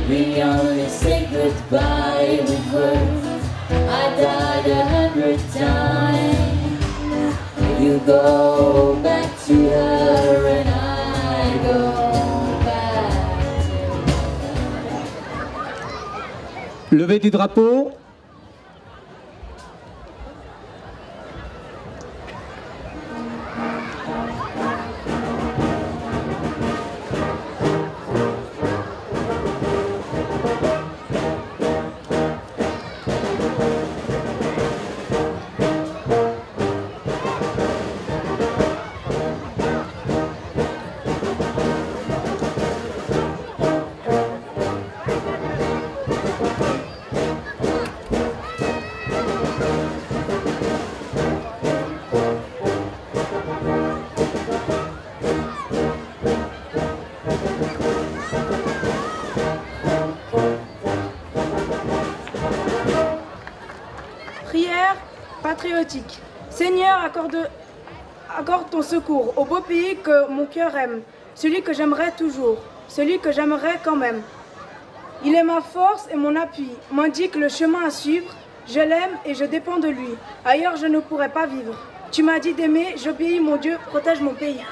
We only say goodbye with words. I died 100 times. You go back to her and I go back to her. Levée du drapeau. Prière patriotique. Seigneur, accorde ton secours au beau pays que mon cœur aime, celui que j'aimerais toujours, celui que j'aimerais quand même. Il est ma force et mon appui, m'indique le chemin à suivre. Je l'aime et je dépends de lui. Ailleurs, je ne pourrais pas vivre. Tu m'as dit d'aimer, j'obéis, mon Dieu, protège mon pays.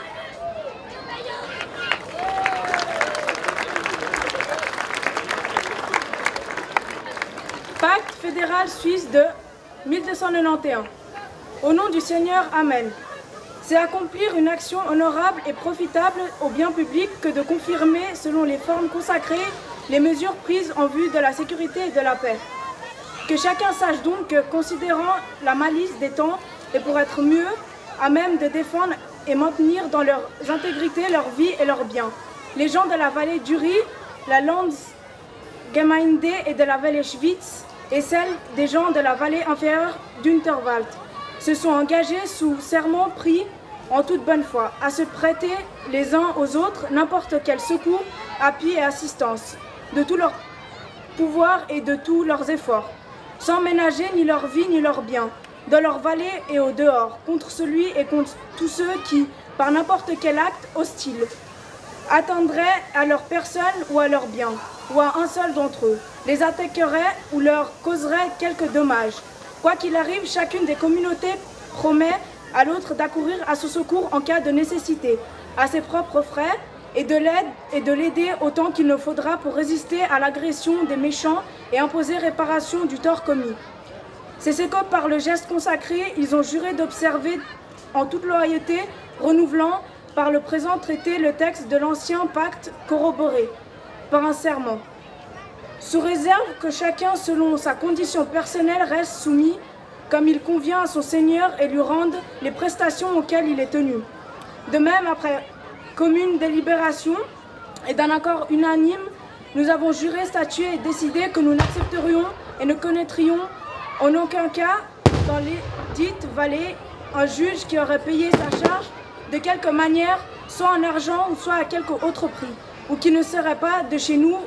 Pacte fédéral suisse de 1291. Au nom du Seigneur, Amen. C'est accomplir une action honorable et profitable au bien public que de confirmer, selon les formes consacrées, les mesures prises en vue de la sécurité et de la paix. Que chacun sache donc que, considérant la malice des temps, et pour être mieux à même de défendre et maintenir dans leur intégrité leur vie et leurs biens, les gens de la vallée d'Uri, la Landsgemeinde et de la vallée Schwyz, et celles des gens de la vallée inférieure d'Unterwald, se sont engagés sous serment pris en toute bonne foi à se prêter les uns aux autres n'importe quel secours, appui et assistance, de tout leur pouvoir et de tous leurs efforts, sans ménager ni leur vie ni leurs biens, dans leur vallée et au dehors, contre celui et contre tous ceux qui, par n'importe quel acte hostile, atteindraient à leur personne ou à leurs biens, ou à un seul d'entre eux, les attaqueraient ou leur causerait quelque dommage. Quoi qu'il arrive, chacune des communautés promet à l'autre d'accourir à son secours en cas de nécessité, à ses propres frais, et de l'aider autant qu'il ne faudra pour résister à l'agression des méchants et imposer réparation du tort commis. C'est ce que par le geste consacré, ils ont juré d'observer en toute loyauté, renouvelant par le présent traité le texte de l'ancien pacte corroboré par un serment. Sous réserve que chacun, selon sa condition personnelle, reste soumis comme il convient à son Seigneur et lui rende les prestations auxquelles il est tenu. De même, après commune délibération et d'un accord unanime, nous avons juré, statué et décidé que nous n'accepterions et ne connaîtrions en aucun cas dans les dites vallées un juge qui aurait payé sa charge de quelque manière, soit en argent ou soit à quelque autre prix, ou qui ne serait pas de chez nous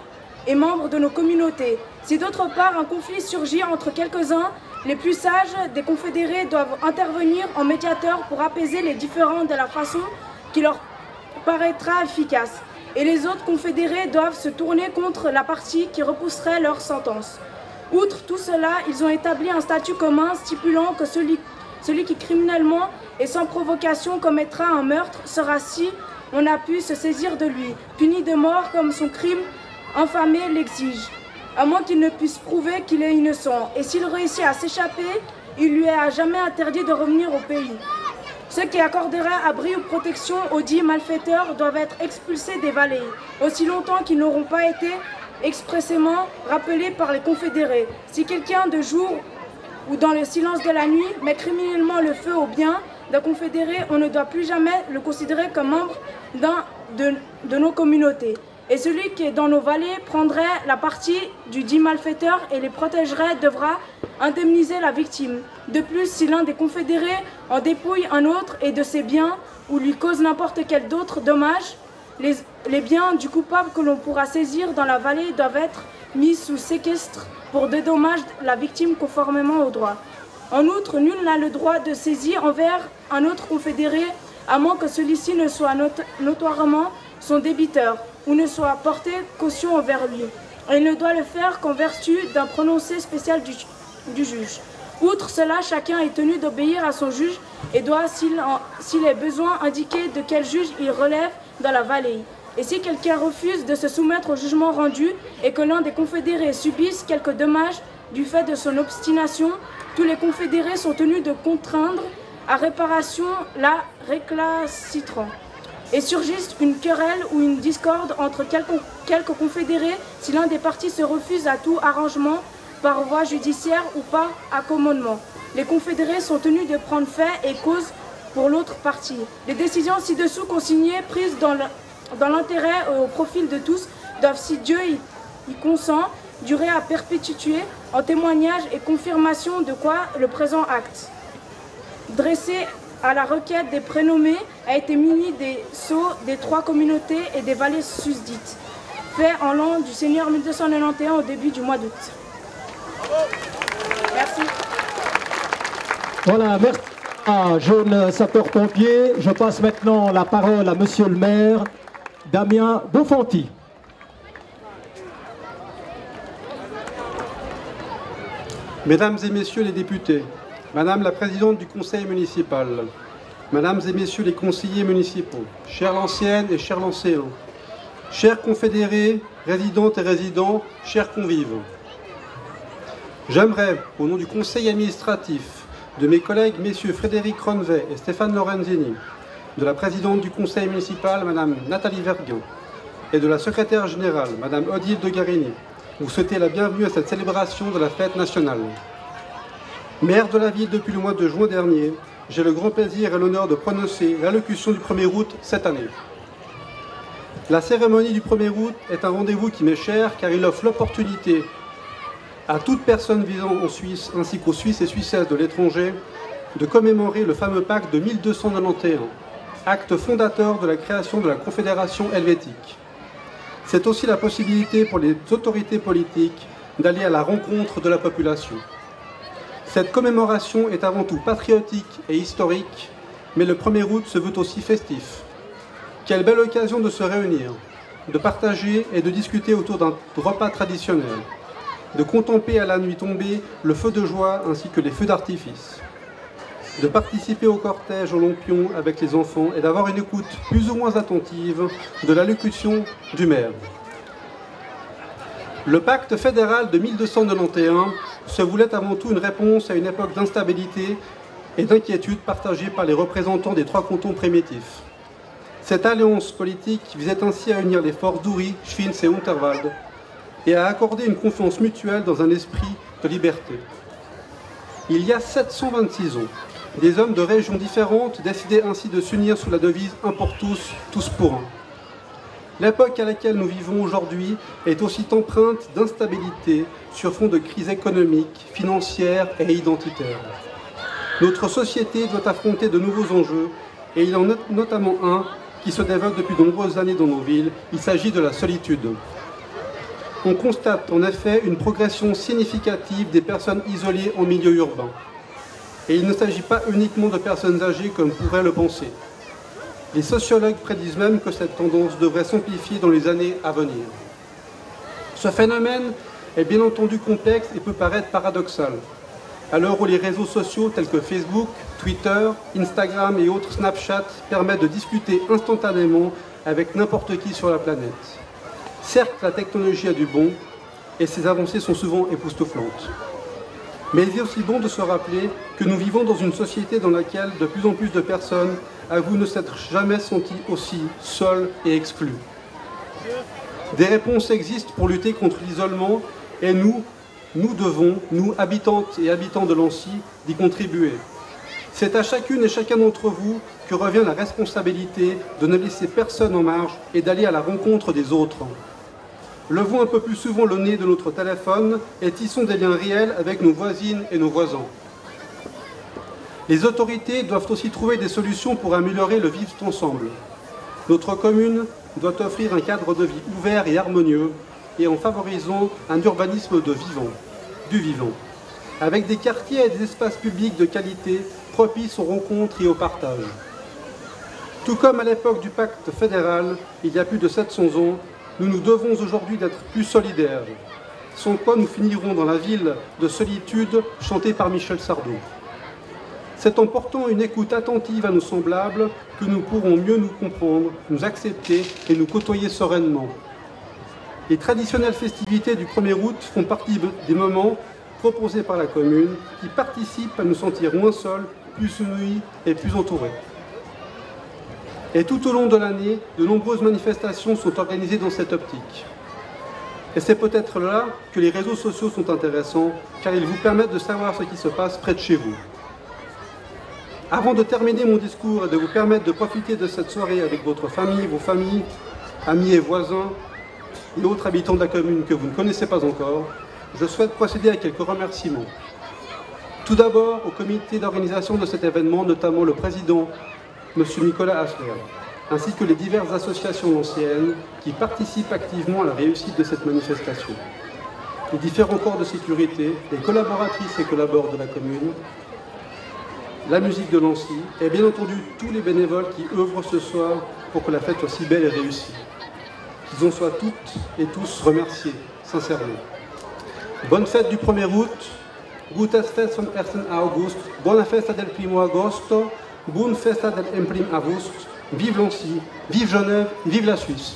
et membres de nos communautés. Si d'autre part un conflit surgit entre quelques-uns, les plus sages des confédérés doivent intervenir en médiateur pour apaiser les différends de la façon qui leur paraîtra efficace. Et les autres confédérés doivent se tourner contre la partie qui repousserait leur sentence. Outre tout cela, ils ont établi un statut commun stipulant que celui qui criminellement et sans provocation commettra un meurtre sera, si on a pu se saisir de lui, puni de mort comme son crime infamé l'exige, à moins qu'il ne puisse prouver qu'il est innocent. Et s'il réussit à s'échapper, il lui est à jamais interdit de revenir au pays. Ceux qui accorderaient abri ou protection aux dits malfaiteurs doivent être expulsés des vallées, aussi longtemps qu'ils n'auront pas été expressément rappelés par les confédérés. Si quelqu'un de jour ou dans le silence de la nuit met criminellement le feu au bien d'un confédéré, on ne doit plus jamais le considérer comme membre de nos communautés. Et celui qui est dans nos vallées prendrait la partie du dit malfaiteur et les protégerait devra indemniser la victime. De plus, si l'un des confédérés en dépouille un autre et de ses biens ou lui cause n'importe quel autre dommage, les biens du coupable que l'on pourra saisir dans la vallée doivent être mis sous séquestre pour dédommager la victime conformément au droit. En outre, nul n'a le droit de saisie envers un autre confédéré à moins que celui-ci ne soit notoirement son débiteur ou ne soit porté caution envers lui. et il ne doit le faire qu'en vertu d'un prononcé spécial du juge. Outre cela, chacun est tenu d'obéir à son juge et doit, s'il est besoin, indiquer de quel juge il relève dans la vallée. Et si quelqu'un refuse de se soumettre au jugement rendu et que l'un des confédérés subisse quelques dommages du fait de son obstination, tous les confédérés sont tenus de contraindre à réparation la récalcitrant. Et surgisse une querelle ou une discorde entre quelques confédérés si l'un des partis se refuse à tout arrangement par voie judiciaire ou par accommodement. Les confédérés sont tenus de prendre fait et cause pour l'autre partie. Les décisions ci-dessous consignées, prises dans l'intérêt et au profit de tous, doivent, si Dieu y consent, durer à perpétuer, en témoignage et confirmation de quoi le présent acte, dressé à la requête des prénommés, a été muni des sceaux des 3 communautés et des vallées susdites, fait en l'an du Seigneur 1291 au début du mois d'août. Merci. Voilà, merci à jeune sapeur-pompier. Je passe maintenant la parole à monsieur le maire, Damien Bonfanti. Mesdames et messieurs les députés, Madame la présidente du conseil municipal, Mesdames et messieurs les conseillers municipaux, chères Lanciennes et chers Lancéens, chers confédérés, résidentes et résidents, chers convives, j'aimerais, au nom du conseil administratif, de mes collègues messieurs Frédéric Ronvet et Stéphane Lorenzini, de la présidente du conseil municipal, Madame Nathalie Verguin, et de la secrétaire générale, Madame Odile de Garini, vous souhaiter la bienvenue à cette célébration de la fête nationale. Maire de la ville depuis le mois de juin dernier, j'ai le grand plaisir et l'honneur de prononcer l'allocution du 1er août cette année. La cérémonie du 1er août est un rendez-vous qui m'est cher car il offre l'opportunité à toute personne vivant en Suisse ainsi qu'aux Suisses et Suissesses de l'étranger de commémorer le fameux pacte de 1291, acte fondateur de la création de la Confédération helvétique. C'est aussi la possibilité pour les autorités politiques d'aller à la rencontre de la population. Cette commémoration est avant tout patriotique et historique, mais le 1er août se veut aussi festif. Quelle belle occasion de se réunir, de partager et de discuter autour d'un repas traditionnel, de contempler à la nuit tombée le feu de joie ainsi que les feux d'artifice, de participer au cortège au Lampion avec les enfants et d'avoir une écoute plus ou moins attentive de l'allocution du maire. Le pacte fédéral de 1291 se voulait avant tout une réponse à une époque d'instabilité et d'inquiétude partagée par les représentants des 3 cantons primitifs. Cette alliance politique visait ainsi à unir les forces d'Uri, Schwyz et Unterwald et à accorder une confiance mutuelle dans un esprit de liberté. Il y a 726 ans, des hommes de régions différentes décidaient ainsi de s'unir sous la devise « Un pour tous, tous pour un ». L'époque à laquelle nous vivons aujourd'hui est aussi empreinte d'instabilité sur fond de crise économique, financière et identitaire. Notre société doit affronter de nouveaux enjeux et il en est notamment un qui se développe depuis de nombreuses années dans nos villes, il s'agit de la solitude. On constate en effet une progression significative des personnes isolées en milieu urbain. Et il ne s'agit pas uniquement de personnes âgées comme pourrait le penser. Les sociologues prédisent même que cette tendance devrait s'amplifier dans les années à venir. Ce phénomène est bien entendu complexe et peut paraître paradoxal. À l'heure où les réseaux sociaux tels que Facebook, Twitter, Instagram et autres Snapchat permettent de discuter instantanément avec n'importe qui sur la planète. Certes, la technologie a du bon et ses avancées sont souvent époustouflantes. Mais il est aussi bon de se rappeler que nous vivons dans une société dans laquelle de plus en plus de personnes avouent ne s'être jamais senties aussi seules et exclues. Des réponses existent pour lutter contre l'isolement et nous devons, nous, habitantes et habitants de Lancy, d'y contribuer. C'est à chacune et chacun d'entre vous que revient la responsabilité de ne laisser personne en marge et d'aller à la rencontre des autres. Levons un peu plus souvent le nez de notre téléphone et tissons des liens réels avec nos voisines et nos voisins. Les autorités doivent aussi trouver des solutions pour améliorer le vivre ensemble. Notre commune doit offrir un cadre de vie ouvert et harmonieux et en favorisant un urbanisme du vivant, avec des quartiers et des espaces publics de qualité propices aux rencontres et au partage. Tout comme à l'époque du pacte fédéral, il y a plus de 700 ans, Nous nous devons aujourd'hui d'être plus solidaires, sans quoi nous finirons dans la ville de solitude chantée par Michel Sardou. C'est en portant une écoute attentive à nos semblables que nous pourrons mieux nous comprendre, nous accepter et nous côtoyer sereinement. Les traditionnelles festivités du 1er août font partie des moments proposés par la commune qui participent à nous sentir moins seuls, plus unis et plus entourés. Et tout au long de l'année, de nombreuses manifestations sont organisées dans cette optique. Et c'est peut-être là que les réseaux sociaux sont intéressants, car ils vous permettent de savoir ce qui se passe près de chez vous. Avant de terminer mon discours et de vous permettre de profiter de cette soirée avec votre famille, vos familles, amis et voisins, et autres habitants de la commune que vous ne connaissez pas encore, je souhaite procéder à quelques remerciements. Tout d'abord au comité d'organisation de cet événement, notamment le président, M. Nicolas Hasler, ainsi que les diverses associations anciennes qui participent activement à la réussite de cette manifestation. Les différents corps de sécurité, les collaboratrices et collaborateurs de la commune, la musique de Nancy et bien entendu tous les bénévoles qui œuvrent ce soir pour que la fête soit si belle et réussie. Qu'ils en soient toutes et tous remerciés, sincèrement. Bonne fête du 1er août, gutes fest vom 1. August, buona festa del 1 agosto, buon festa del 1 August, vive Nancy, vive Genève, vive la Suisse.